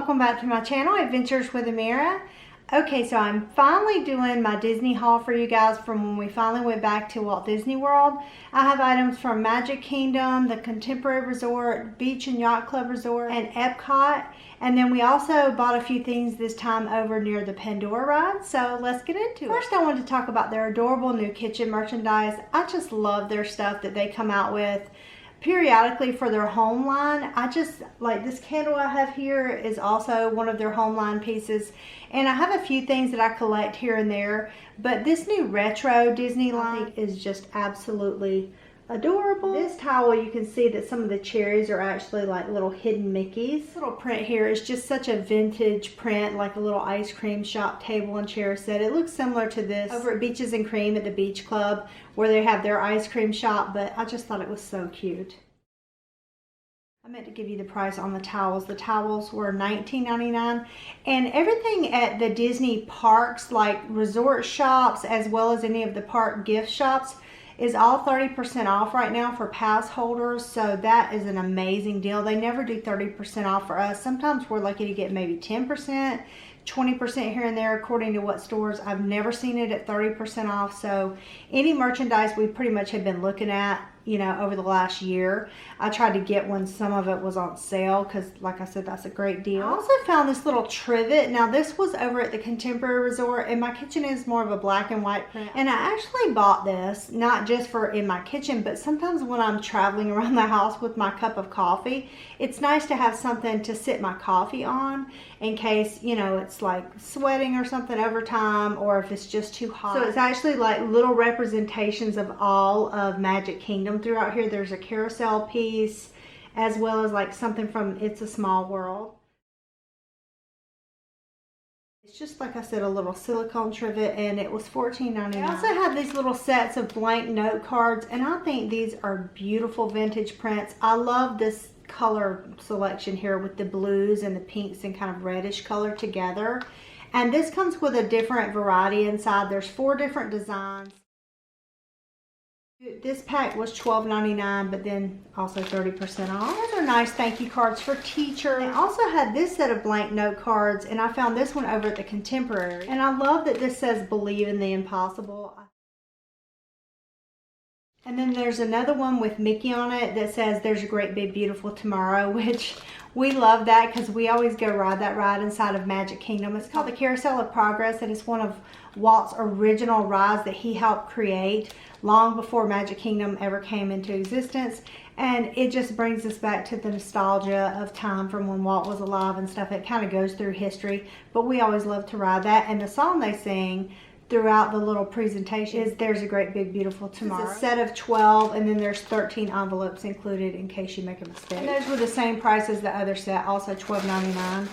welcome back to my channel, Adventures with Amirah. Okay, so I'm finally doing my Disney haul for you guys from when we finally went back to Walt Disney World. I have items from Magic Kingdom, the Contemporary Resort, Beach and Yacht Club Resort, and Epcot. And then we also bought a few things this time over near the Pandora ride, so let's get into it. First, I wanted to talk about their adorable new kitchen merchandise. I just love their stuff that they come out with periodically for their home line. I just like this candle I have here is also one of their home line pieces, and I have a few things that I collect here and there, but this new retro Disney line is just absolutely adorable. This towel, you can see that some of the cherries are actually like little hidden Mickeys. This little print here is just such a vintage print, like a little ice cream shop table and chair set. It looks similar to this over at Beaches and Cream at the Beach Club where they have their ice cream shop, but I just thought it was so cute. I meant to give you the price on the towels. The towels were $19.99, and everything at the Disney parks, like resort shops as well as any of the park gift shops, is all 30% off right now for pass holders, so that is an amazing deal. They never do 30% off for us. Sometimes we're lucky to get maybe 10%, 20% here and there according to what stores. I've never seen it at 30% off, so any merchandise we pretty much have been looking at, you know, over the last year. I tried to get when some of it was on sale because, like I said, that's a great deal. I also found this little trivet. Now, this was over at the Contemporary Resort, and my kitchen is more of a black and white print. And I actually bought this, not just for in my kitchen, but sometimes when I'm traveling around the house with my cup of coffee, it's nice to have something to sit my coffee on in case, you know, it's like sweating or something over time, or if it's just too hot. So it's actually like little representations of all of Magic Kingdom throughout here. There's a carousel piece as well as like something from It's a Small World. It's just, like I said, a little silicone trivet, and it was $14.99. I also have these little sets of blank note cards, and I think these are beautiful vintage prints. I love this color selection here with the blues and the pinks and kind of reddish color together. And this comes with a different variety inside. There's 4 different designs. This pack was $12.99, but then also 30% off. Those are nice thank you cards for teachers. I also had this set of blank note cards, and I found this one over at the Contemporary. And I love that this says believe in the impossible. And then there's another one with Mickey on it that says there's a great big beautiful tomorrow, which we love that because we always go ride that ride inside of Magic Kingdom. It's called the Carousel of Progress, and it's one of Walt's original rides that he helped create long before Magic Kingdom ever came into existence. And it just brings us back to the nostalgia of time from when Walt was alive and stuff. It kind of goes through history, but we always love to ride that. And the song they sing throughout the little presentation is There's a Great Big Beautiful Tomorrow. It's a set of 12, and then there's 13 envelopes included in case you make a mistake. And those were the same price as the other set, also $12.99.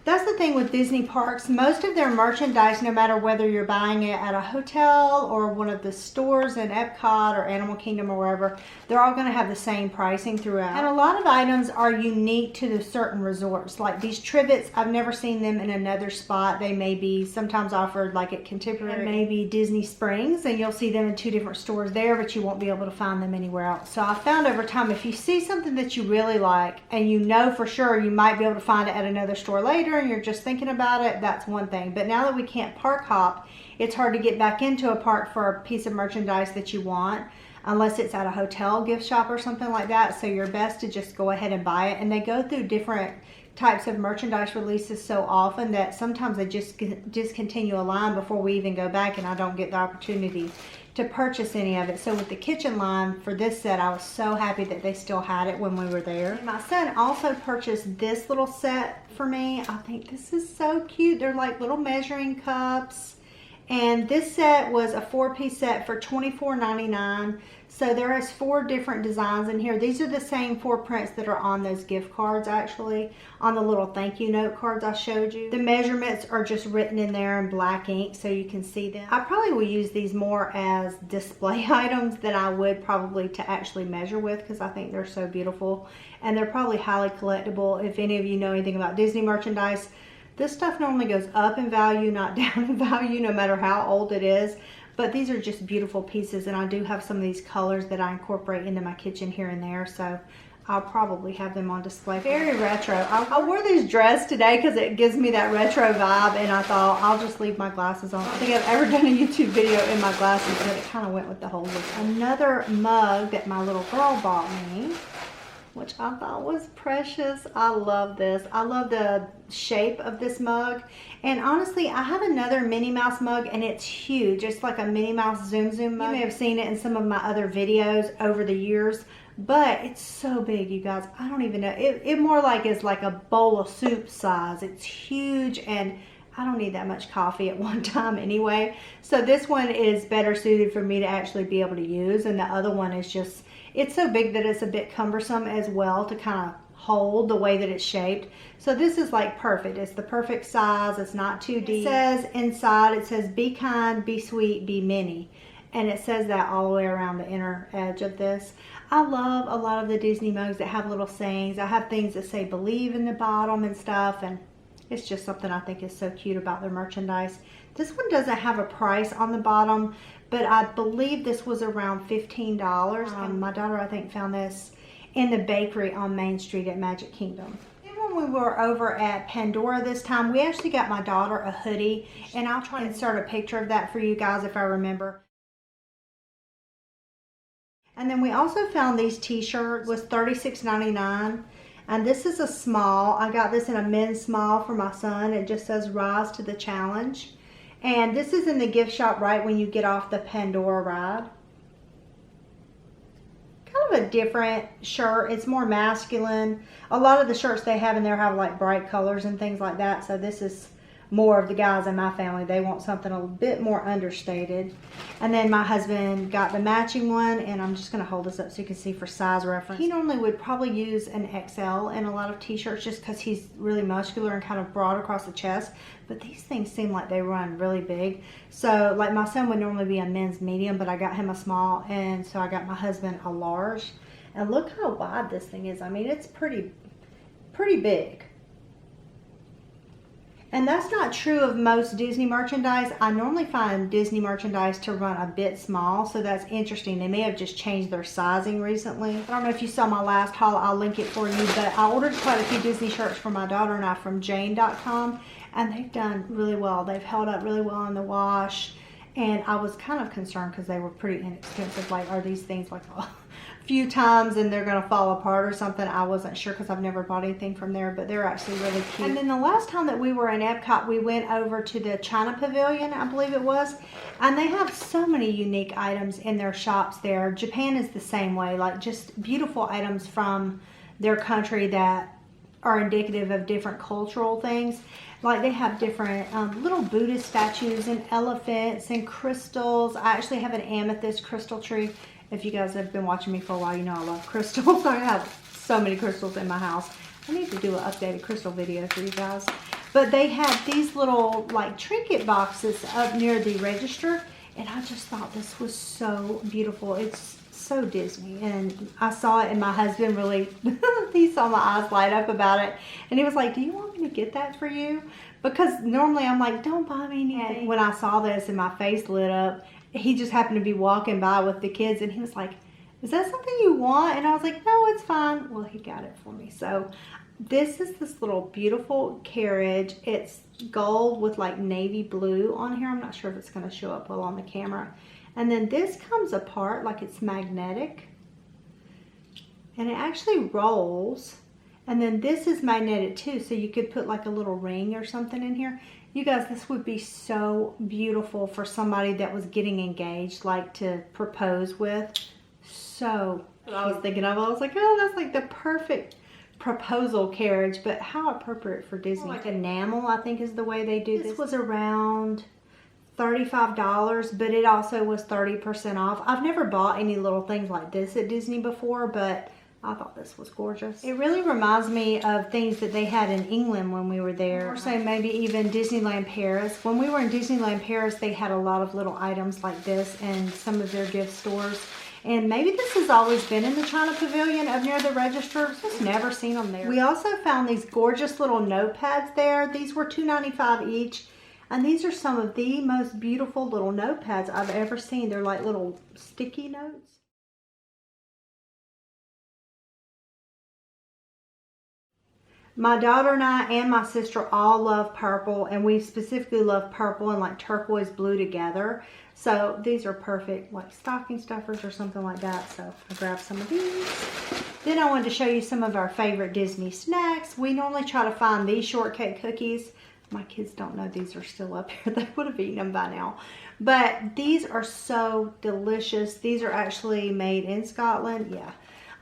That's the thing with Disney parks. Most of their merchandise, no matter whether you're buying it at a hotel or one of the stores in Epcot or Animal Kingdom or wherever, they're all going to have the same pricing throughout. And a lot of items are unique to the certain resorts. Like these trivets, I've never seen them in another spot. They may be sometimes offered like at Contemporary, maybe Disney Springs, and you'll see them in 2 different stores there, but you won't be able to find them anywhere else. So I found over time, if you see something that you really like and you know for sure you might be able to find it at another store later, and you're just thinking about it, that's one thing. But now that we can't park hop, it's hard to get back into a park for a piece of merchandise that you want unless it's at a hotel gift shop or something like that. So you're best to just go ahead and buy it. And they go through different types of merchandise releases so often that sometimes they just discontinue a line before we even go back, and I don't get the opportunity to purchase any of it. So with the kitchen line for this set, I was so happy that they still had it when we were there. And my son also purchased this little set for me. I think this is so cute. They're like little measuring cups. And this set was a 4-piece set for $24.99. So there is 4 different designs in here. These are the same 4 prints that are on those gift cards, actually, on the little thank you note cards I showed you. The measurements are just written in there in black ink so you can see them. I probably will use these more as display items than I would probably to actually measure with, because I think they're so beautiful. And they're probably highly collectible. If any of you know anything about Disney merchandise, this stuff normally goes up in value, not down in value, no matter how old it is. But these are just beautiful pieces, and I do have some of these colors that I incorporate into my kitchen here and there. So I'll probably have them on display. Very retro. I wore these dressed today because it gives me that retro vibe, and I thought I'll just leave my glasses on. I don't think I've ever done a YouTube video in my glasses, but it kind of went with the whole look. Another mug that my little girl bought me, which I thought was precious. I love this. I love the shape of this mug. And honestly, I have another Minnie Mouse mug, and it's huge. It's like a Minnie Mouse Zoom Zoom mug. You may have seen it in some of my other videos over the years, but it's so big, you guys. I don't even know. It more like is like a bowl of soup size. It's huge, and I don't need that much coffee at one time anyway. So this one is better suited for me to actually be able to use, and the other one is just, it's so big that it's a bit cumbersome as well to kind of hold the way that it's shaped. So this is like perfect. It's the perfect size. It's not too deep. It says inside, it says be kind, be sweet, be Minnie. And it says that all the way around the inner edge of this. I love a lot of the Disney mugs that have little sayings. I have things that say believe in the bottom and stuff, and it's just something I think is so cute about their merchandise. This one doesn't have a price on the bottom, but I believe this was around $15. My daughter, I think, found this in the bakery on Main Street at Magic Kingdom. Then when we were over at Pandora this time, we actually got my daughter a hoodie, and I'll try to insert a picture of that for you guys if I remember. And then we also found these t-shirts. It was $36.99. And this is a small. I got this in a men's small for my son. It just says rise to the challenge. And this is in the gift shop right when you get off the Pandora ride. Kind of a different shirt. It's more masculine. A lot of the shirts they have in there have like bright colors and things like that. So this is more of the guys in my family. They want something a bit more understated. And then my husband got the matching one, and I'm just going to hold this up so you can see for size reference. He normally would probably use an XL in a lot of t-shirts just because he's really muscular and kind of broad across the chest, but these things seem like they run really big. So like my son would normally be a men's medium, but I got him a small, and so I got my husband a large. And look how wide this thing is. I mean, it's pretty big. And that's not true of most Disney merchandise. I normally find Disney merchandise to run a bit small, so that's interesting. They may have just changed their sizing recently. I don't know if you saw my last haul, I'll link it for you, but I ordered quite a few Disney shirts for my daughter and I from Jane.com, and they've done really well. They've held up really well in the wash, and I was kind of concerned because they were pretty inexpensive. Like, are these things like a few times and they're gonna fall apart or something? I wasn't sure because I've never bought anything from there, but they're actually really cute. And then the last time that we were in Epcot, we went over to the China Pavilion, I believe it was, and they have so many unique items in their shops there. Japan is the same way, like just beautiful items from their country that are indicative of different cultural things. Like they have different little Buddhist statues and elephants and crystals. I actually have an amethyst crystal tree. If you guys have been watching me for a while, you know I love crystals. I have so many crystals in my house. I need to do an updated crystal video for you guys. But they had these little like trinket boxes up near the register, and I just thought this was so beautiful. It's so Disney, and I saw it, and my husband really, he saw my eyes light up about it, and he was like, do you want me to get that for you? Because normally I'm like, don't buy me anything. And when I saw this and my face lit up, he just happened to be walking by with the kids, and he was like, is that something you want? And I was like, no, it's fine. Well, he got it for me. So this is this little beautiful carriage. It's gold with like navy blue on here. I'm not sure if it's going to show up well on the camera. And then this comes apart like it's magnetic, and it actually rolls. And then this is magnetic too, so you could put like a little ring or something in here. You guys, this would be so beautiful for somebody that was getting engaged, like to propose with. So I was thinking of, I was like, oh, that's like the perfect proposal carriage, but how appropriate for Disney. Like enamel, I think is the way they do this. This was around $35, but it also was 30% off. I've never bought any little things like this at Disney before, but I thought this was gorgeous. It really reminds me of things that they had in England when we were there. Or say maybe even Disneyland Paris. When we were in Disneyland Paris, they had a lot of little items like this in some of their gift stores. And maybe this has always been in the China Pavilion up near the register. Just never seen them there. We also found these gorgeous little notepads there. These were $2.95 each. And these are some of the most beautiful little notepads I've ever seen. They're like little sticky notes. My daughter and I and my sister all love purple, and we specifically love purple and like turquoise blue together. So these are perfect like stocking stuffers or something like that. So I grabbed some of these. Then I wanted to show you some of our favorite Disney snacks. We normally try to find these shortcake cookies. My kids don't know these are still up here. They would have eaten them by now. But these are so delicious. These are actually made in Scotland. Yeah.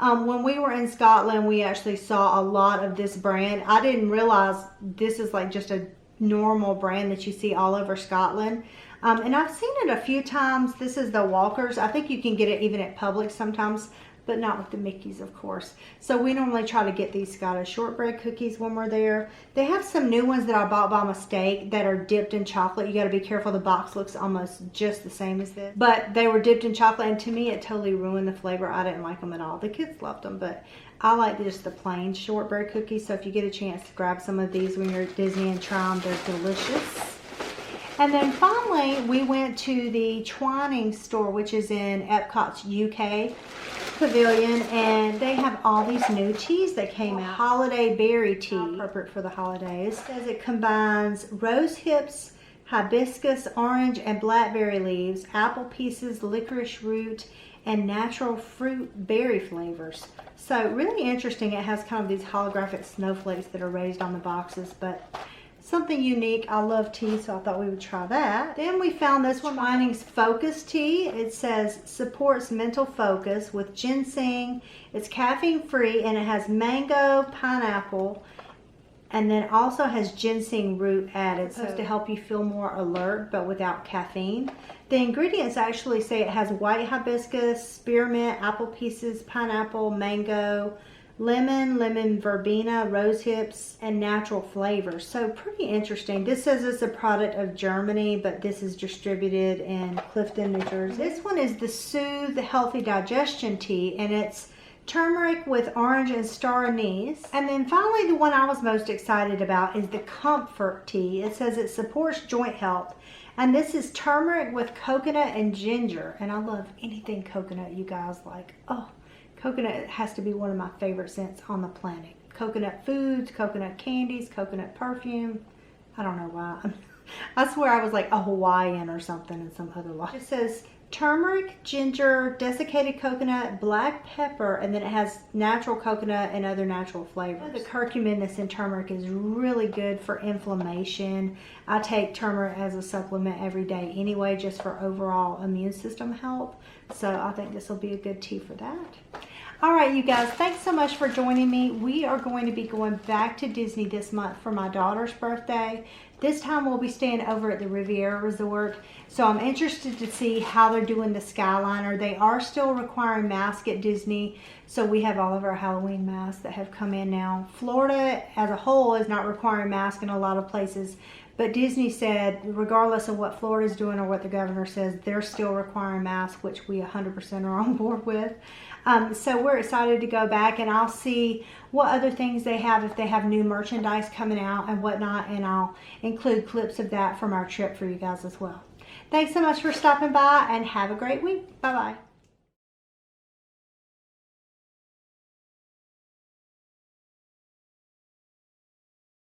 When we were in Scotland, we actually saw a lot of this brand. I didn't realize this is like just a normal brand that you see all over Scotland. And I've seen it a few times. This is the Walkers. I think you can get it even at Publix sometimes, but not with the Mickeys, of course. So we normally try to get these Scottish shortbread cookies when we're there. They have some new ones that I bought by mistake that are dipped in chocolate. You got to be careful. The box looks almost just the same as this, but they were dipped in chocolate, and to me it totally ruined the flavor. I didn't like them at all. The kids loved them, but I like just the plain shortbread cookies. So if you get a chance to grab some of these when you're at Disney and try them, they're delicious. And then finally, we went to the Twinings store, which is in Epcot's UK Pavilion, and they have all these new teas that came out. Holiday berry tea, appropriate for the holidays. It says it combines rose hips, hibiscus, orange, and blackberry leaves, apple pieces, licorice root, and natural fruit berry flavors. So really interesting. It has kind of these holographic snowflakes that are raised on the boxes, but something unique. I love tea, so I thought we would try that. Then we found this one, Twinings Focus Tea. It says supports mental focus with ginseng. It's caffeine free, and it has mango, pineapple, and then also has ginseng root added. It's supposed to help you feel more alert, but without caffeine. The ingredients actually say it has white hibiscus, spearmint, apple pieces, pineapple, mango, lemon verbena, rose hips, and natural flavors. So pretty interesting. This says it's a product of Germany, but this is distributed in Clifton, New Jersey. This one is the Soothe Healthy Digestion Tea, and it's turmeric with orange and star anise. And then finally, the one I was most excited about is the Comfort Tea. It says it supports joint health, and this is turmeric with coconut and ginger. And I love anything coconut, you guys. Like, oh, coconut has to be one of my favorite scents on the planet. Coconut foods, coconut candies, coconut perfume. I don't know why. I swear I was like a Hawaiian or something in some other life. It says turmeric, ginger, desiccated coconut, black pepper, and then it has natural coconut and other natural flavors. The curcumin that's in turmeric is really good for inflammation. I take turmeric as a supplement every day anyway, just for overall immune system health. So I think this will be a good tea for that. All right, you guys, thanks so much for joining me. We are going to be going back to Disney this month for my daughter's birthday. This time we'll be staying over at the Riviera Resort. So I'm interested to see how they're doing the Skyliner. They are still requiring masks at Disney. So we have all of our Halloween masks that have come in now. Florida as a whole is not requiring masks in a lot of places. But Disney said, regardless of what Florida's doing or what the governor says, they're still requiring masks, which we 100% are on board with. So we're excited to go back, and I'll see what other things they have, if they have new merchandise coming out and whatnot, and I'll include clips of that from our trip for you guys as well. Thanks so much for stopping by, and have a great week. Bye-bye.